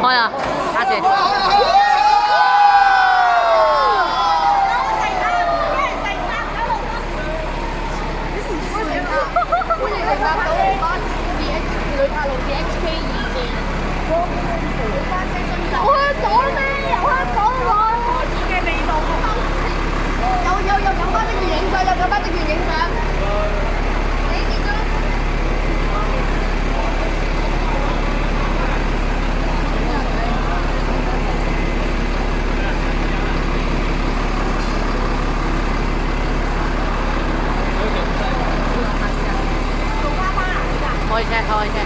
開啊！加住。有香港咩？有香港喎！嘅味道。有班職員影相，有班職員影相。你見咗？開車，開車。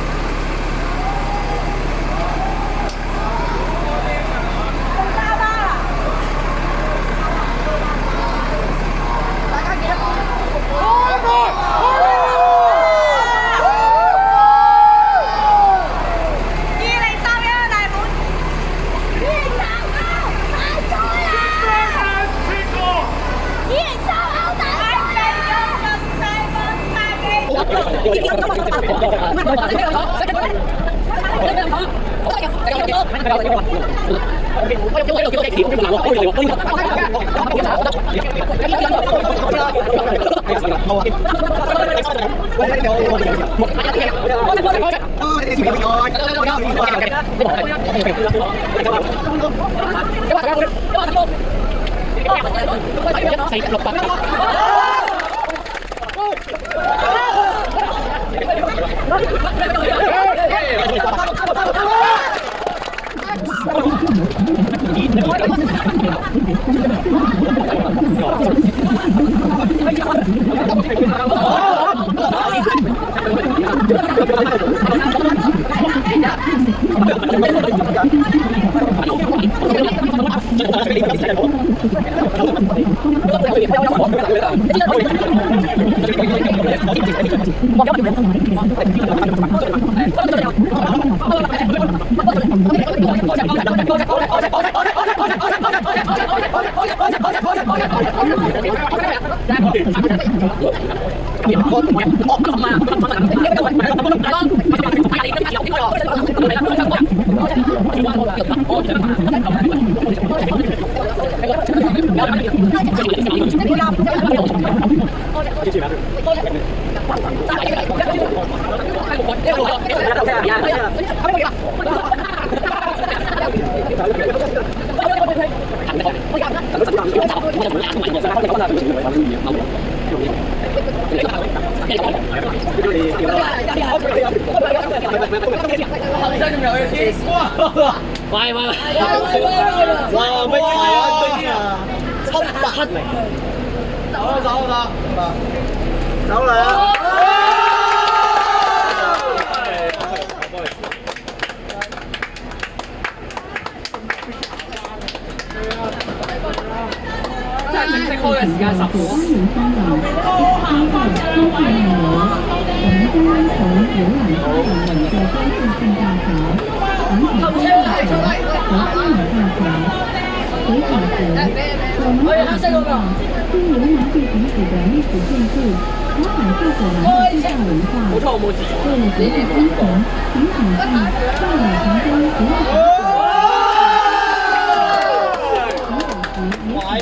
喂！哇！咩啊？700名，走嚟啊！真係正式開嘅時間10秒。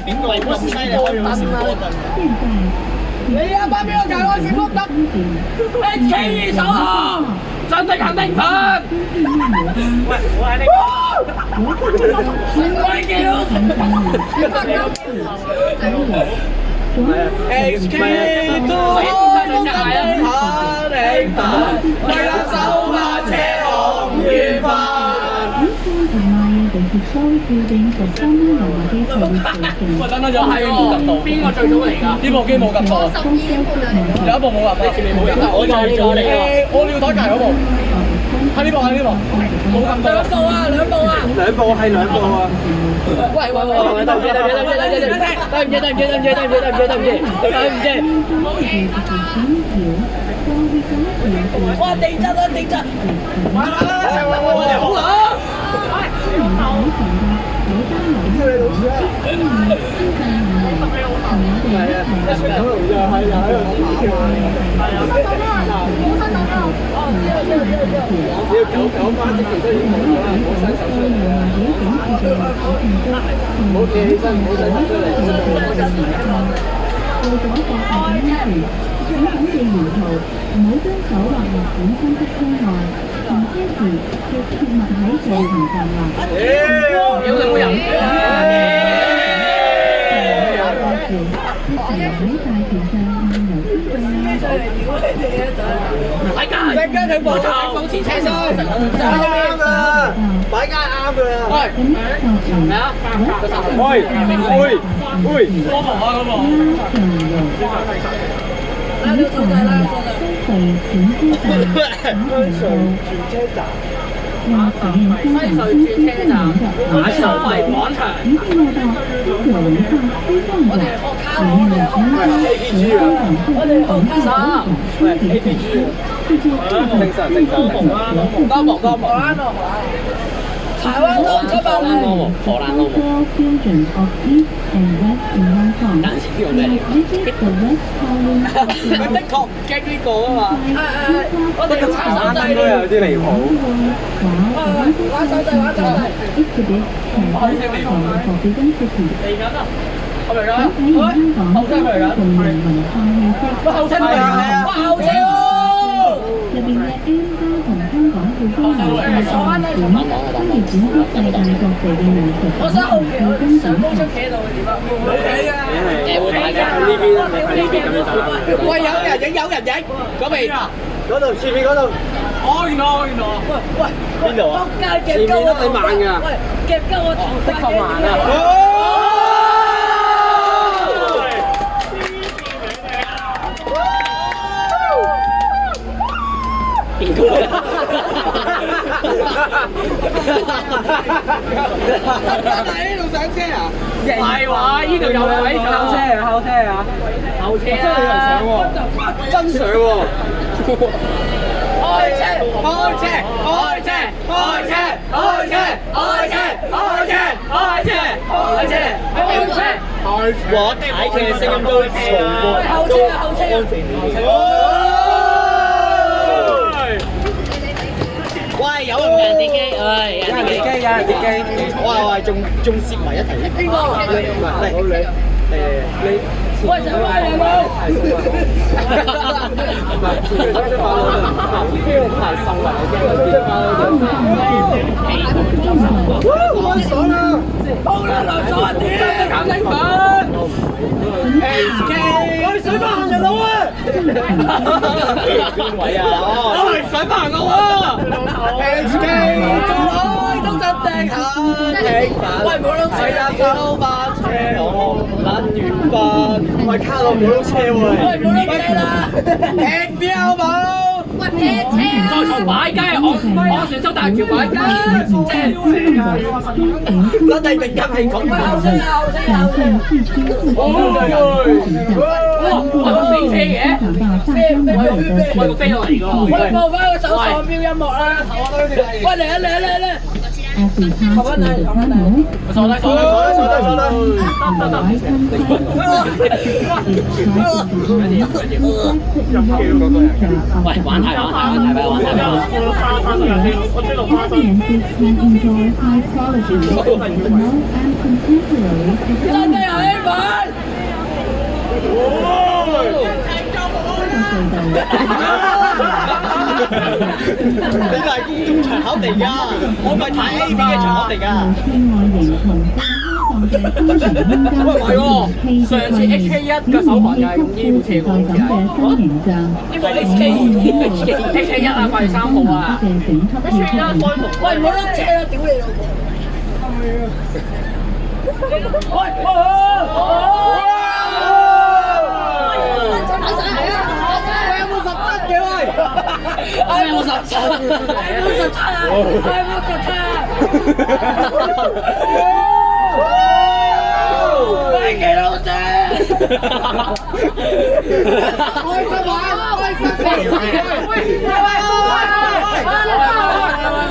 邊個咁犀利可以用閃光燈？你阿媽邊個教我閃光燈？你企手啊！真的肯定佢。喂，我係你。我叫。HK 都空間下你煩，為了手把車紅月飯。喂，等等咗係冇撳到，邊個最早嚟㗎？呢部機冇撳到。有一部冇撳到，前面冇人。我再咗你喎。我尿袋隔離嗰部。喺呢部，喺呢部。冇撳到。兩部啊！係2部啊！喂！對唔住！哇！地震！好啦！喂！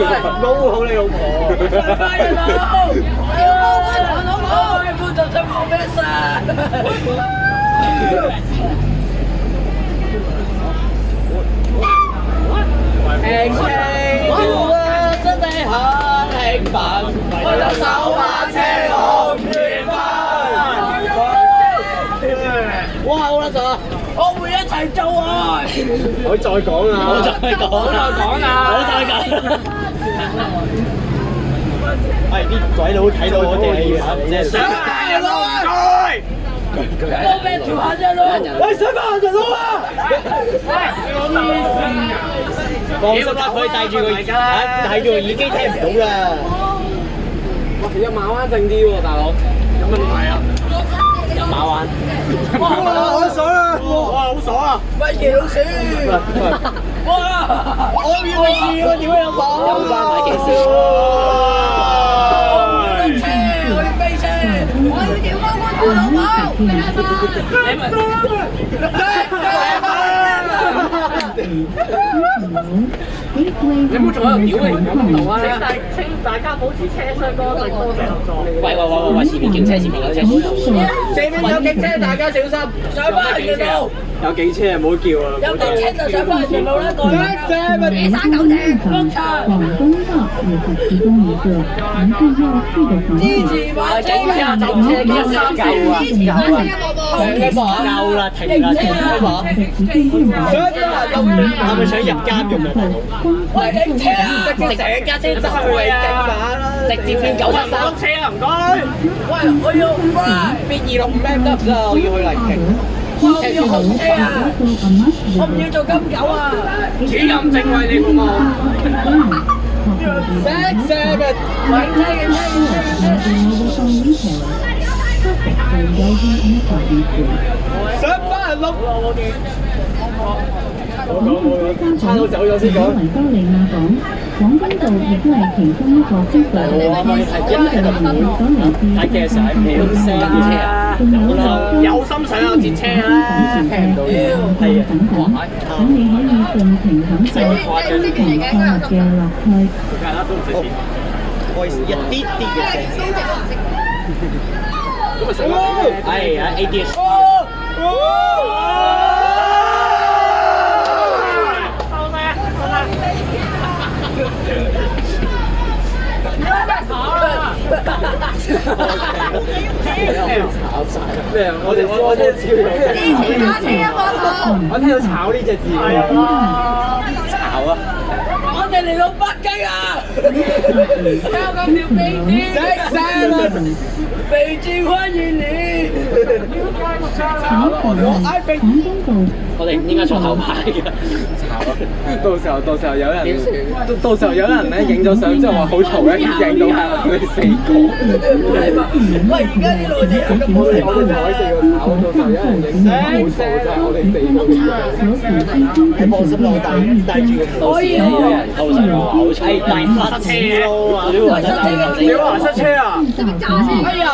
好你老婆。輕輕跳啊，真係很興奮，我就手把車往遠方。哇！好撚爽啊！我會一齊做愛。我再講啊！我再講啊！我再講。係啲鬼佬睇到我哋啊！上班人佬啊！都俾條行人佬！喂，上班人佬啊！放心啦，可以戴住個耳機聽唔到㗎。哇，有馬灣正啲喎，大佬。有乜問題啊？有馬灣。哇，好爽啊！哇，好爽啊！乜嘢老鼠？哇！我要去試喎，點會有馬？有班買幾少？我要飛車，我要調高個頭腦帽。你冇仲喺度屌你咁頭啊！請大家保持車廂多對多謝合作。喂，前面警車，前面有警車，前面有警車，大家小心！上翻人嘅路，有警車唔好叫啊！有警車就上翻人嘅路啦，各位。野生狗隻，放長。往東道也會提供一個沿着要去的方向。支持馬車啊！走車一三九啊！夠啦，停啦！係咪想入監咁樣？喂，警車啊！成架車執去你警馬啦！直接變973車啊！唔該。喂，我要變265咩得唔得啊？我要去荔景。我要紅車啊！我唔要做金狗啊！主任正為你服務。警車！上翻人碌！差佬走咗先講。維多利亞港，廣東道亦都係其中一個接駁路線，因為嚟到睇嘅時候係秒聲車啊，有心想有截車啦，聽唔到嘢，係啊，咁你可以盡情享受同快樂嘅樂趣。係啦，都唔使錢，我一啲啲嘅聲。咁咪成啦，係啊 ，ADS。咩啊？我聽到炒呢隻字。炒啊！我哋嚟到北京啊！香港條飛機備至歡迎你。我哋唔應該坐頭排嘅。到時候有人，到時候有人咧影咗相之後話好嘈咧，影到係我哋4個。喂，而家啲內地人都冇嚟，我哋台4個炒，到時候有人影相好嘈就係我哋4個。你放心啦，我帶住個可以啊。到時候好嘈，大塞車啊！你話塞車啊？哎呀！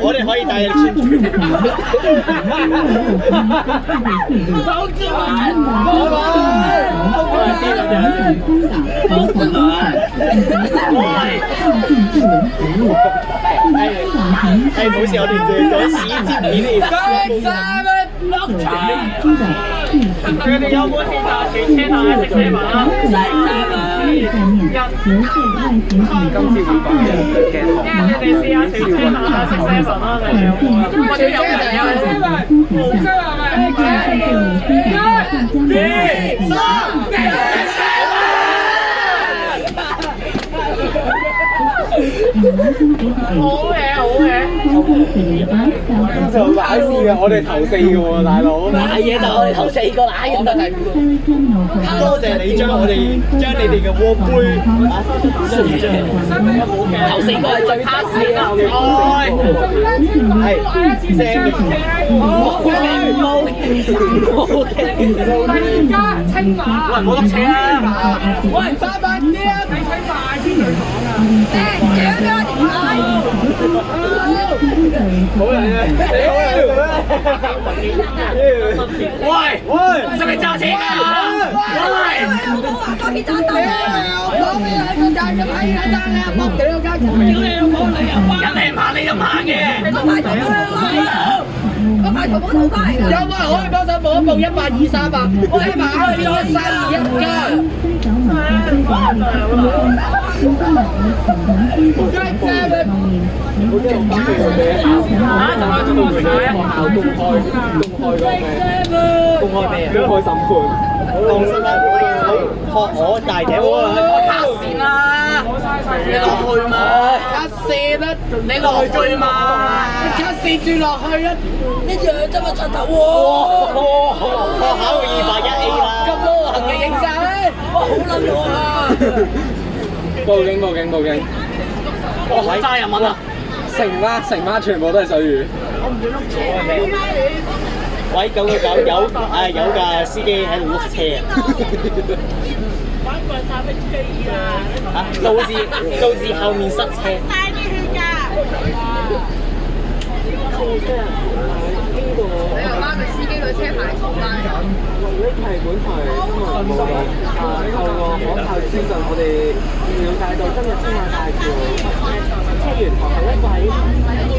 我哋可以帶你宣傳。冇事，我哋做史節片嚟。佢哋有冇試下轉車台食西文啊？在面留着外形今次會講嘅鏡頭。你哋試下轉車台食西文啦，你哋有冇啊？或者有人有好嘢，好嘢！就擺試嘅，我哋頭4嘅喎，大佬。買嘢就我哋頭4個買咁就第5個。多謝你將你哋嘅鍋杯頭4個係最卡士啦，係正嘅。而家青馬，喂，冇得扯啊！喂，300啲啊！你青馬先嚟講啊！好人啊！喂，使咪揸車啊？人哋唔行你就行嘅。有冇人可以幫手報一報120-300？我起碼可以攞321㗎。公開咩啊？公開審判。當新聞學我大隻喎。卡線啦，你落去嘛？卡線啦，你落去嘛？卡線轉落去啊！一樣啫嘛，柒頭喎！學考201A 啦。咁多行嘅影相，哇，好撚喎啊！報警！我好揸人問啊！成媽全部都係水魚。喂，999有架司機喺度碌車啊！導致後面塞車。你又拉個司機個車牌錯單咗。呢係本台新聞報道，透過可靠資訊，我哋了解到今日青馬大橋車源頭係一個喺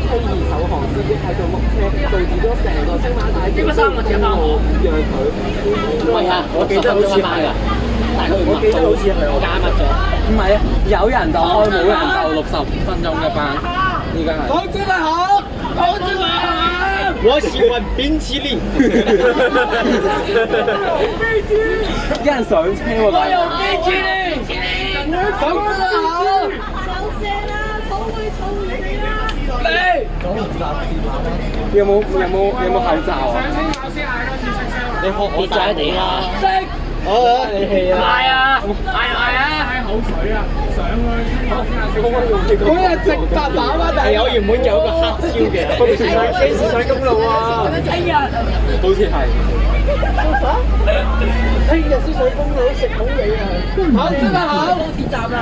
非二手行司機喺度碌車，導致咗成個青馬大橋都冇讓佢。喂啊！我記得好似係㗎，但係佢我記得好似係我加密咗。唔係啊，有人就開，冇人就60分鐘嘅班。依家係。講真係好，講真係好。我喜歡冰淇淋。一人上車喎，我有冰淇淋，講真係好。有冇口罩啊？你學我大地啦。你氣啊！嗌啊！口水啊，上去嗰日直達打返係有原本有個黑超嘅，幾時上公路啊？聽日好似係。聽日先上公路食好嘢啊！好真係好，鐵站啦。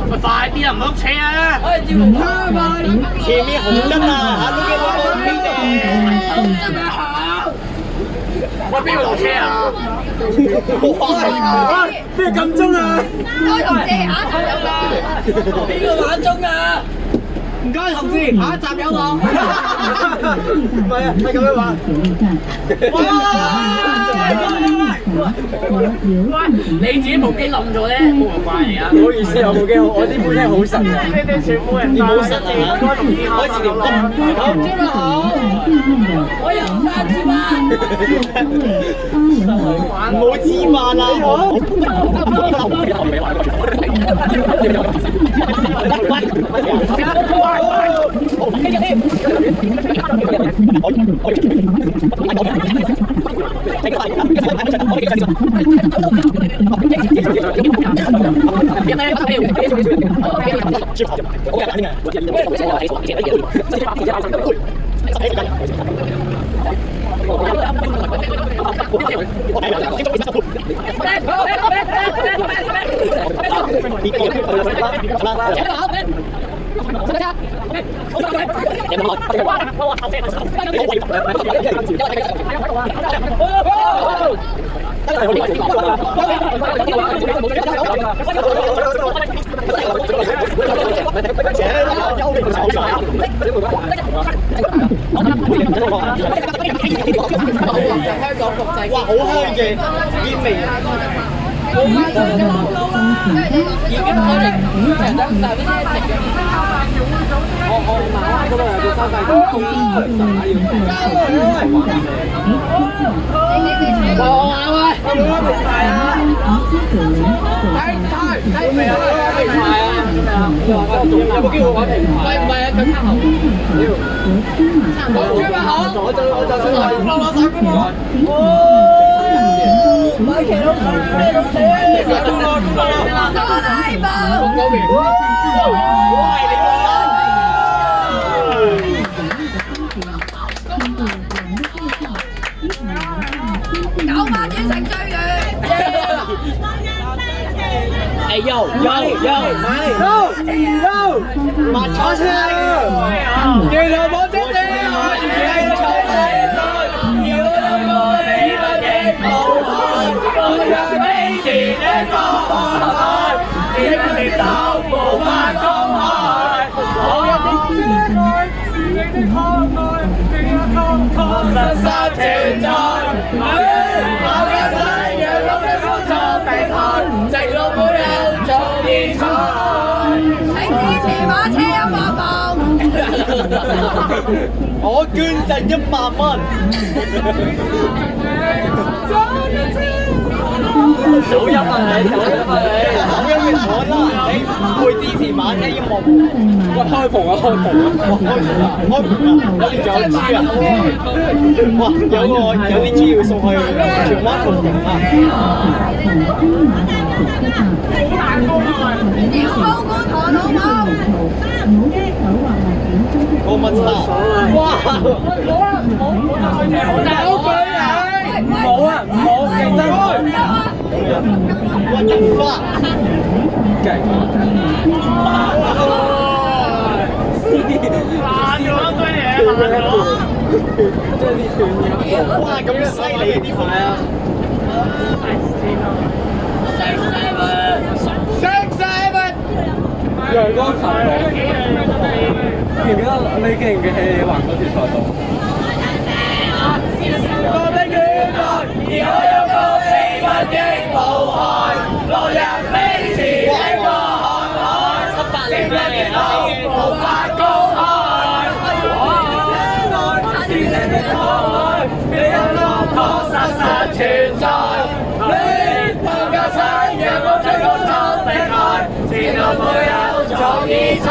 咪快啲啊！唔好車啊！前面紅燈啊！都見到個邊嘅。喂，邊個落車啊？邊個撳鐘啊？開同志，下一站有啦。邊個玩鐘啊？唔該，同志，下一站有我。唔係啊，係咁樣玩。你自己部機冧咗咧，冇人怪你啊！唔好意思，我部機我啲部機好神啊！你哋全部人你冇實啊！開始條燈，好知嘛好，我有單字嘛。冇芝麻啦！哇，好香嘅煙味啊！已經佢哋成日都帶啲車食嘅。我馬灣嗰度有個收費站，喂，有冇機會玩平台？唔係啊，佢差後。我追把口，我就想話攞手俾我。米奇老死，米老死，我嗰邊，我係你9萬轉成追佢。誒有，抹咗車，原來冇姐姐，我係錯死要有個你不應無害，我讓你前一個海，只不跌倒無法公開，我有啲真愛，是你的可愛，你一個確實實存在，我嘅世讓我的工作平衡，直路沒有做意外。請支持馬車音樂房。我捐贈100蚊。早入啊你，早入啊你，咁樣嘅我啦，你會支持馬車音樂會？喂開篷啊開篷啊！開盤啊！我哋仲有豬啊！哇！有啲豬要送去荃灣同仁啊！要高官河老母。冇乜差。哇！冇啊，唔好競爭。我人花。勁！哇！咁犀利啲牌啊！6-7陽光球路，記唔記得你記唔記起橫嗰條賽道？個的原來，而我有個秘密的無害，落日飛馳這個航海，700年的年路無法公開。我這愛是你的可愛，你一個確實實存在。你能夠想讓我最高速離開，前路沒有做意彩。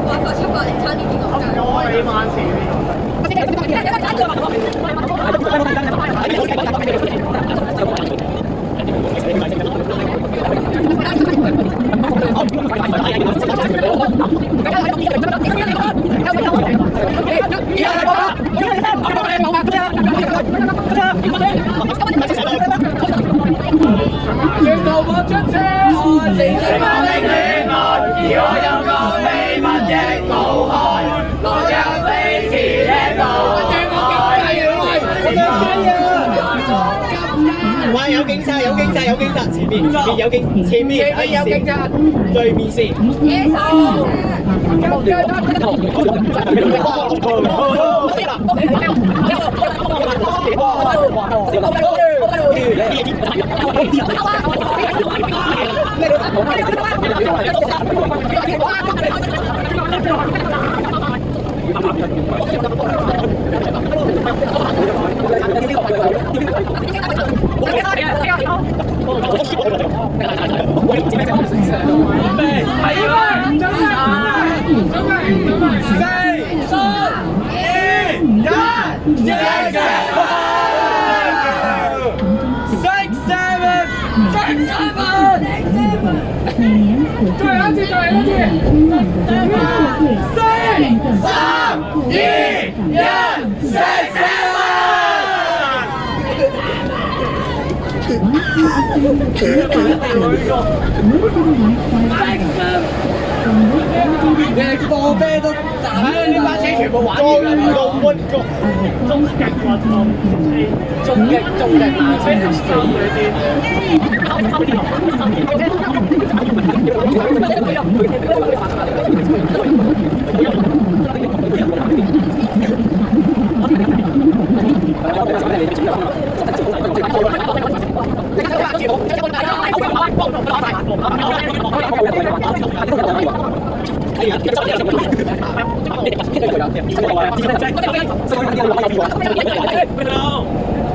哇！個700年差啲邊個？我你萬時呢個。沿途望出車外，是你我的戀愛，而我有個秘密的無害，落日飛馳這個海。哇！有警察，前面有警察，對面先。野獸。你放啤都賺啦！呢班車全部玩完啦，終極慢車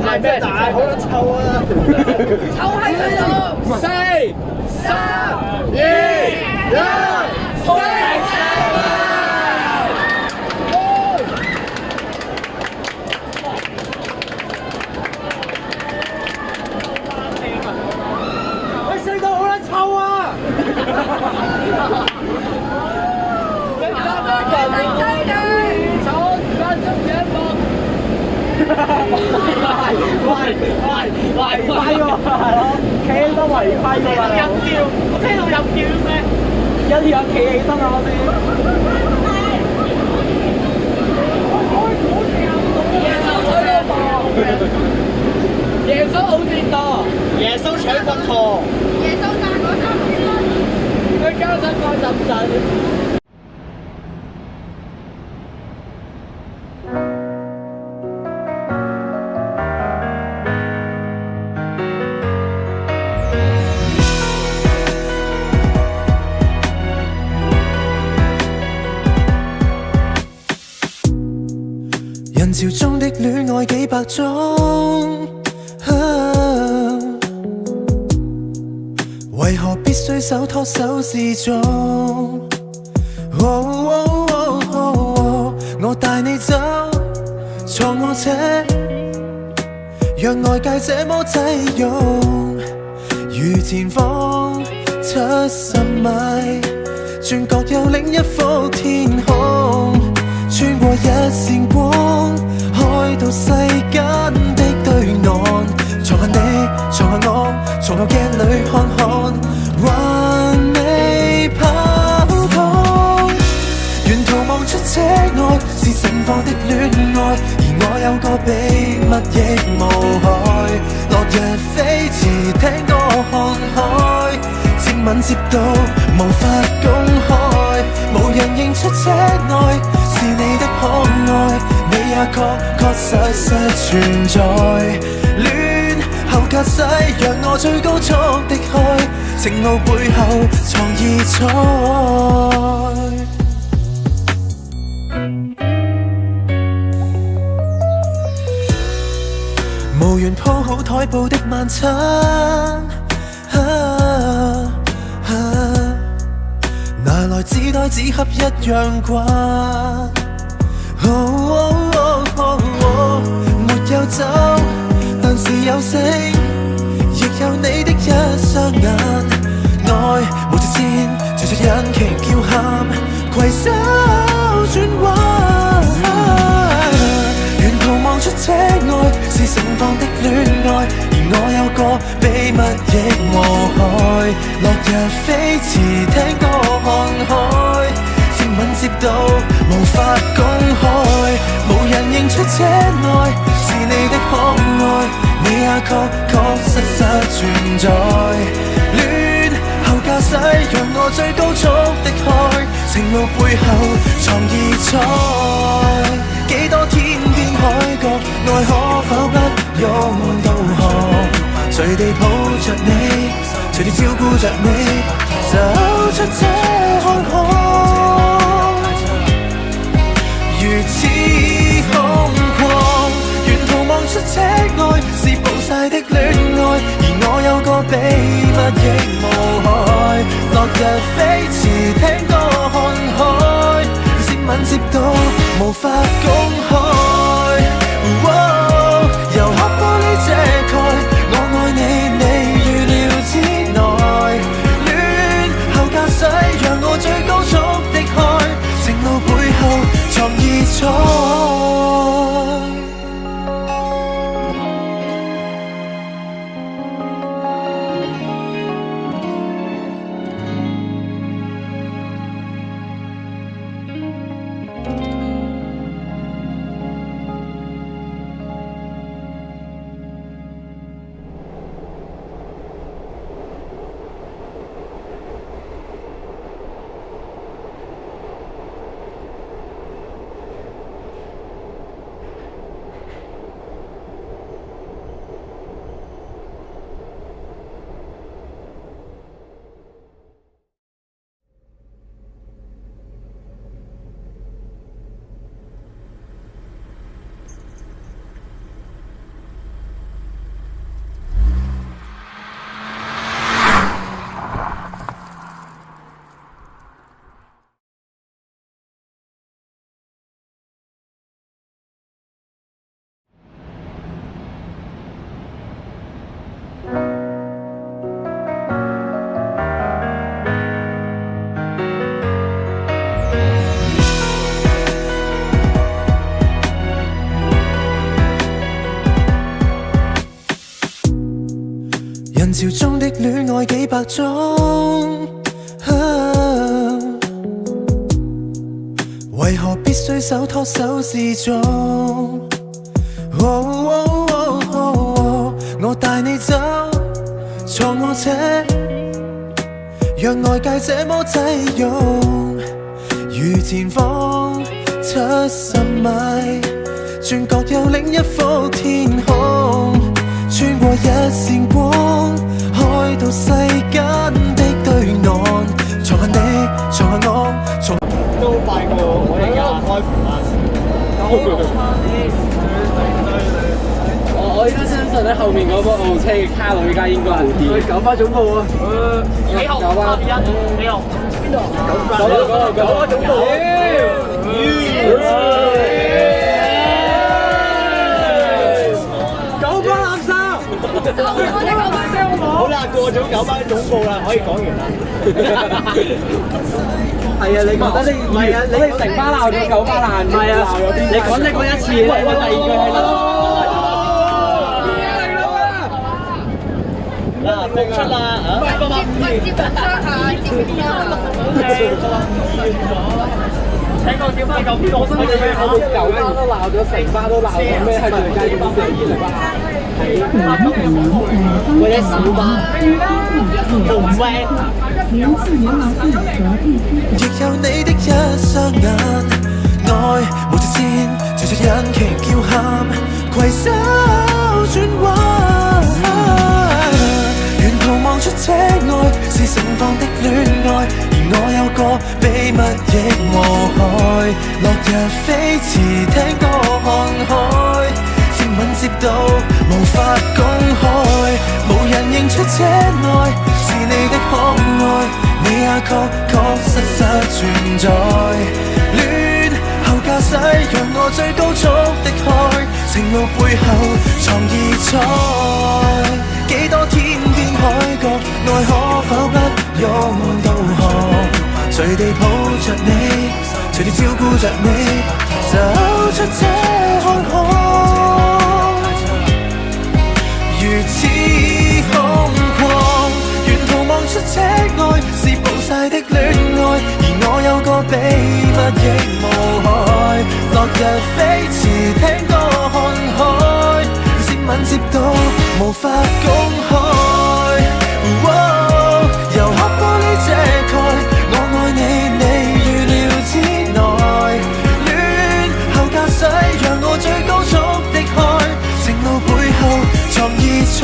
係咩大？好撚臭啊！臭喺佢度。4、3、2、1，開始！你食到好撚臭啊！違規喎，係咯，企起身違規㗎嘛，入叫，我聽到入叫咩？一定要企起身啊！我先。耶穌好戰鬥，耶穌搶佛陀，耶穌賺嗰3千蚊。佢加薪開10陣。人潮中的戀愛幾百種，為何必須手拖手示眾？我帶你走，坐我車，讓外界這麼擠擁，如前方70米，轉角有另一幅天空。穿過一線光，開到世間的對岸。藏下你，藏下我，從後鏡裏看看，還未跑通。沿途望出車外是盛放的戀愛，而我有個秘密亦無害。落日飛馳，聽歌看海，接吻接到無法公開，無人認出車內是你的可愛，你也確實存在。戀後駕駛，讓我最高速的開，情路背後藏異彩。無緣鋪好台布的晚餐，拿來紙袋紙盒一樣慣。沒有酒，但是有聲，亦有你的一雙眼。愛無直線，隨着引擎叫喊，攜手轉彎。沿途望出車外是盛放的戀愛，而我有個秘密亦無害。落日飛馳，聽歌看海，接吻接到無法公開，無人認出車內是你的可愛，你也確實存在。戀後駕駛，讓我最高速的開，情路背後藏異彩。幾多天邊海角，愛可否不用導航？隨地抱着你，隨地照顧着你，走出這看看。如此空曠，沿途望出車外是暴曬的戀愛，而我有個秘密亦無害。落日飛馳，聽歌看海，接吻接到無法公開。由黑玻璃遮蓋，我愛你，你預料之內。戀後駕駛，讓我最高速的開，情路背後藏異彩。潮中的戀愛幾百種，為何必須手拖手示眾？我帶你走，坐我車，讓外界這麼擠擁，如前方70米，轉角有另一幅天空，穿過一線光，開到世間的對岸，藏下你，藏下我，都快過我而家開我依家相信咧，後面嗰個澳車嘅卡路依家應該好啲。去九巴總部啊！幾號？九巴1，幾號？邊度？九巴總部。九巴垃圾。好啦，過咗九巴總部啦，可以講完啦。係啊，你覺得你唔係啊？你成巴鬧咗九巴爛，唔係啊？你講呢個一次，喂，第二句係啦。復出啦！接唔上下，接唔上。聽講叫翻舊片，我真係咩？我哋九巴都鬧咗，成巴都鬧咗，咩係最佳嘅點2嚟吧？或者小巴，紅 van。亦有你的一雙眼，愛無條線，隨着引擎叫喊，攜手轉彎。沿途望出車外是盛放的戀愛，而我有個秘密亦無害。落日飛馳，聽歌看海，接吻接到無法公開，無人認出車內是你的可愛，你也確實存在。戀後駕駛讓我最高速的開，情路背後藏異彩。幾多天邊海角，愛可否不用導航？隨地抱着你，隨地照顧着你，走出這看看，如此空曠。沿途望出車外是暴曬的戀愛，而我有個秘密亦無害。落日飛馳，聽歌看海，接吻接到無法公開。由黑玻璃遮蓋，我愛你，你預料之內。戀後駕駛讓我最高速的開，情路背後藏異彩。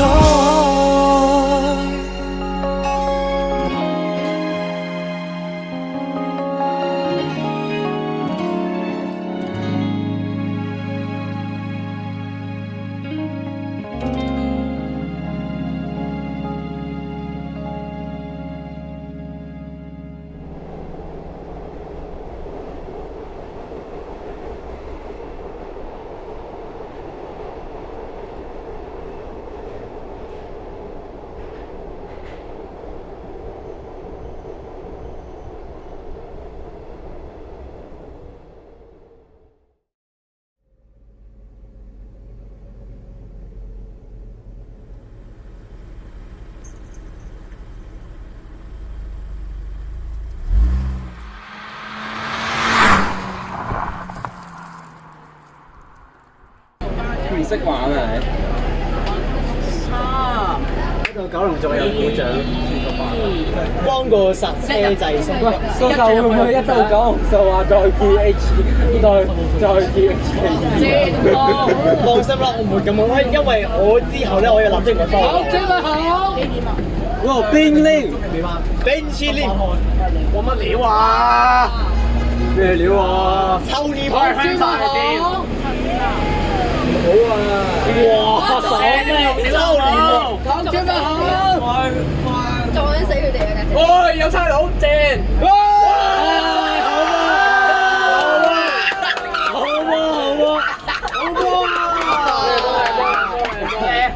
唔識玩啊你！喺度九龍仲有鼓掌，幫個剎車掣鬆。個就會唔會一到九龍就話再 QH， 再 QH？ 放心啦，我唔會咁樣，因為我之後咧，我要立即唔放。好，準備好。哇！冰令，冰淇淋，我乜料啊？咩料啊？抽呢開香大店。好啊！哇！爽咩？抽年喎！講準備好。撞死佢哋啊！喂，有差佬正。好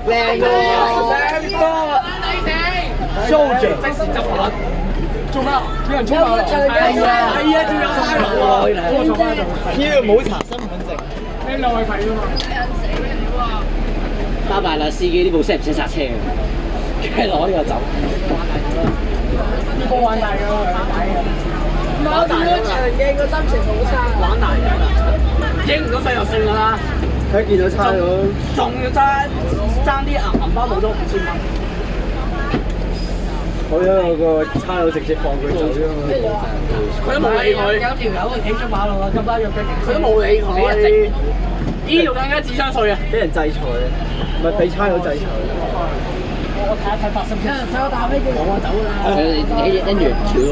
靚㗎喎！Soldier，即時執法。做咩？有人衝埋嚟。係啊，仲有差佬喎！呢個冇查身份證。聽到去睇㗎嘛？加埋啦，司機呢部識唔識剎車？跟住攞呢個酒。冇玩大㗎，玩大㗎。長鏡個心情好差。玩大㗎，影唔到費就算㗎啦。佢見到差咗，仲要爭啲銀包冇咗5000蚊。好彩我個差佬直接放佢走啫嘛。佢都冇理佢。有條友企出馬路啦，咁多肉嘅，佢都冇理佢。呢度更加智商稅啊！俾人制裁啊！唔係俾差佬制裁。我睇一睇發生咩事。想我打飛機。我走啦。你跟住橋喎。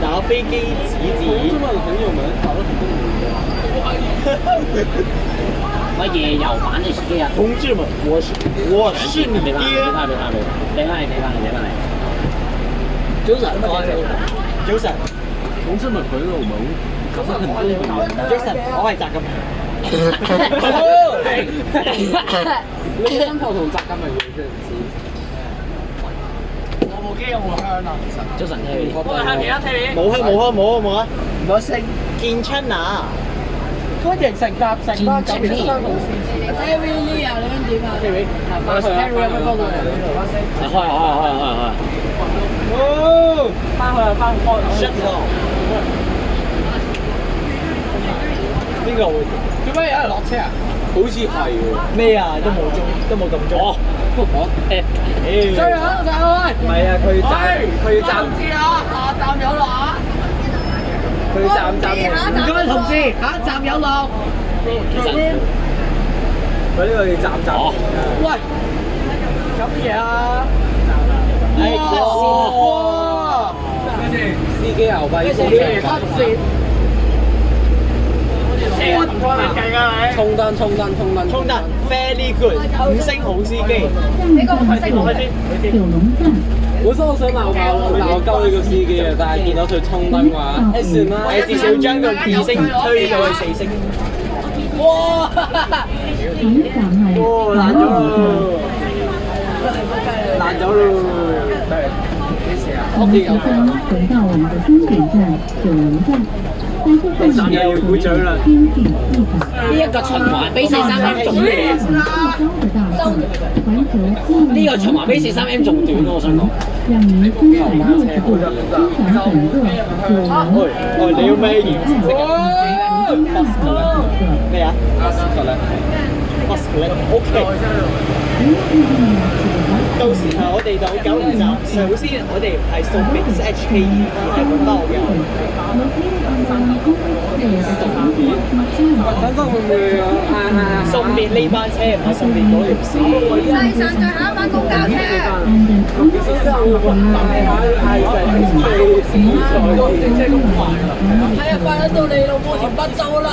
拿飛機指指。乜夜遊版嘅司機啊？同志們，我是你爹。你翻嚟。早晨，早晨。同志們佢老母，Jason，我係習近平。你嘅心頭同習近平樣似。我部機有冇香啊？早晨，Terry。我係其他 Terry。冇啊！我姓建春啊。歡迎乘搭城巴九月3號線。Terry Lee 啊，你想點啊 Terry， Terry 有咩幫到你？開。哦，翻去開。shut up。邊個會？做咩有人落車啊？好似係喎。咩啊？都冇咁鐘。哦。最後就係。唔係啊，佢要站。知啊，下站有落啊。佢要站。唔該，同志，下一站有落。佢呢個要站。喂，有乜嘢啊？哇！司機牛逼，黑線。衝得 very good， 5星好司機。你個5星好九龍站。本身我想鬧鳩呢個司機啊，但係見到佢衝燈話，算啦，至少將個2星推到去4星。哇！爛咗咯！即將回到我們的終點站九龍站，但是後面有邊境立法。呢一個循環比 43M 仲短。呢個循環比 43M 仲短咯，我想講。讓您分享柚子度，欣賞整個九龍。你要咩顏色？咩啊？OK。到時候我哋到9龍站，首先我哋係送俾 HKE， 係個包郵。等陣會唔會送別呢班車，唔係送別嗰條線。世上最後一班公交車。之後會嗌係啊，快得到你老母條北周啦！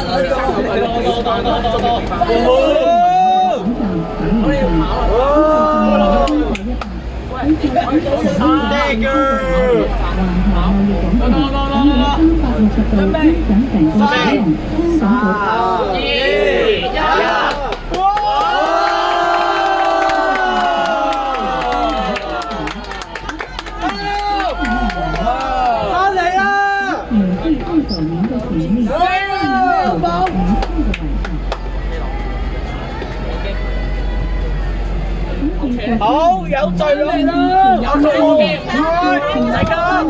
好，有罪啦！有罪嘅，大家。唔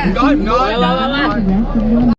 該，唔該。